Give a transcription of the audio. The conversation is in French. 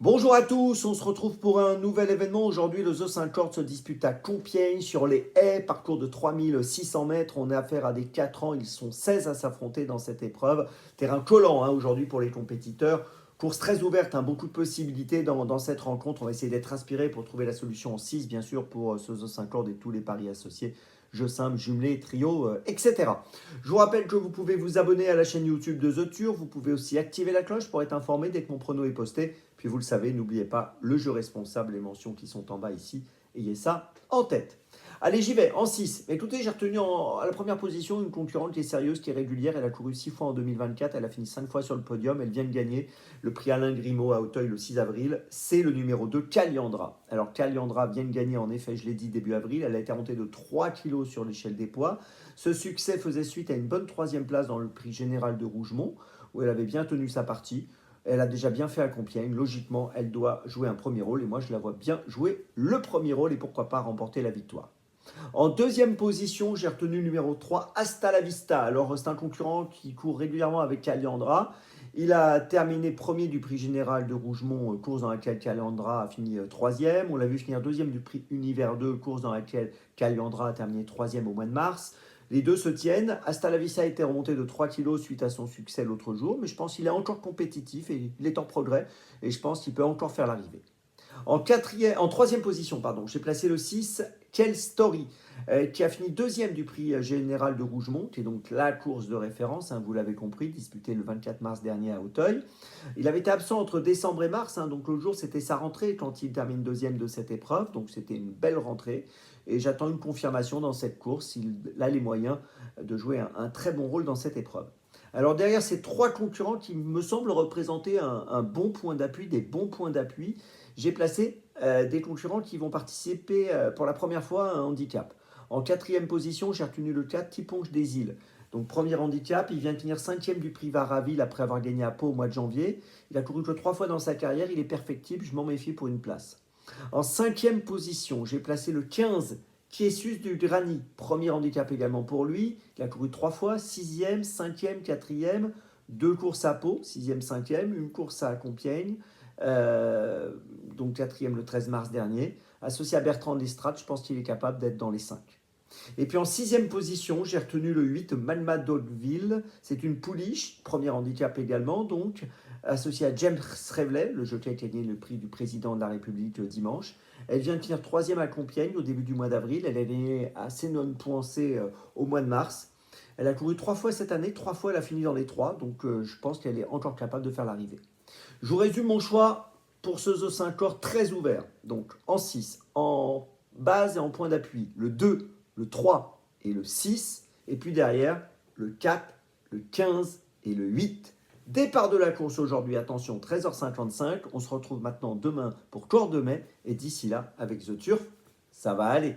Bonjour à tous, on se retrouve pour un nouvel événement. Aujourd'hui, le The 50 se dispute à Compiègne sur les haies, parcours de 3600 mètres. On a affaire à des 4 ans, ils sont 16 à s'affronter dans cette épreuve. Terrain collant aujourd'hui pour les compétiteurs. Course très ouverte, beaucoup de possibilités dans cette rencontre. On va essayer d'être inspiré pour trouver la solution en 6, bien sûr, pour ce The 50 et tous les paris associés. Jeux simples, jumelés, trios, etc. Je vous rappelle que vous pouvez vous abonner à la chaîne YouTube de The Tour. Vous pouvez aussi activer la cloche pour être informé dès que mon prono est posté. Puis vous le savez, n'oubliez pas le jeu responsable, les mentions qui sont en bas ici. Ayez ça en tête. Allez, j'y vais, en 6. Écoutez, j'ai retenu à la première position une concurrente qui est sérieuse, qui est régulière. Elle a couru 6 fois en 2024. Elle a fini 5 fois sur le podium. Elle vient de gagner le prix Alain Grimaud à Auteuil le 6 avril. C'est le numéro 2, Caliandra. Alors, Caliandra vient de gagner, en effet, je l'ai dit, début avril. Elle a été remontée de 3 kilos sur l'échelle des poids. Ce succès faisait suite à une bonne 3e place dans le prix général de Rougemont, où elle avait bien tenu sa partie. Elle a déjà bien fait à Compiègne. Logiquement, elle doit jouer un premier rôle. Et moi, je la vois bien jouer le premier rôle et pourquoi pas remporter la victoire. En deuxième position, j'ai retenu le numéro 3, Hasta la Vista. Alors, c'est un concurrent qui court régulièrement avec Caliandra. Il a terminé premier du prix général de Rougemont, course dans laquelle Caliandra a fini troisième. On l'a vu finir deuxième du prix Univers 2, course dans laquelle Caliandra a terminé troisième au mois de mars. Les deux se tiennent. Hasta la Vista a été remonté de 3 kilos suite à son succès l'autre jour, mais je pense qu'il est encore compétitif et il est en progrès. Et je pense qu'il peut encore faire l'arrivée. En troisième position, j'ai placé le 6, Quelle Story, qui a fini deuxième du prix général de Rougemont, qui est donc la course de référence, vous l'avez compris, disputée le 24 mars dernier à Auteuil. Il avait été absent entre décembre et mars, donc l'autre jour c'était sa rentrée quand il termine deuxième de cette épreuve, donc c'était une belle rentrée. Et j'attends une confirmation dans cette course, il a les moyens de jouer un très bon rôle dans cette épreuve. Alors derrière ces trois concurrents qui me semblent représenter un bon point d'appui, des bons points d'appui, j'ai placé des concurrents qui vont participer pour la première fois à un handicap. En quatrième position, j'ai retenu le 4, Tiponche des Îles. Donc premier handicap, il vient de finir cinquième du prix Varaville après avoir gagné à Pau au mois de janvier. Il a couru que 3 fois dans sa carrière, il est perfectible, je m'en méfie pour une place. En cinquième position, j'ai placé le 15, Kiessus du Drani. Premier handicap également pour lui. Il a couru 3 fois, 6e, 5e, 4e, 2 courses à Pau, 6e, 5e, une course à Compiègne, donc 4e le 13 mars dernier. Associé à Bertrand Lestrade, je pense qu'il est capable d'être dans les 5. Et puis en sixième position, j'ai retenu le 8, Malmadoville. C'est une pouliche, premier handicap également, donc associée à James Revley, le jockey qui a gagné le prix du président de la République dimanche. Elle vient de finir troisième à Compiègne au début du mois d'avril. Elle est née à Sénon-Pouancé au mois de mars. Elle a couru 3 fois cette année, 3 fois elle a fini dans les 3, donc je pense qu'elle est encore capable de faire l'arrivée. Je vous résume mon choix pour ce The 5 corps très ouvert. Donc en 6, en base et en point d'appui, le 2, le 3 et le 6. Et puis derrière, le 4, le 15 et le 8. Départ de la course aujourd'hui, attention, 13h55. On se retrouve maintenant demain pour Cordemais. Et d'ici là, avec The Turf, ça va aller.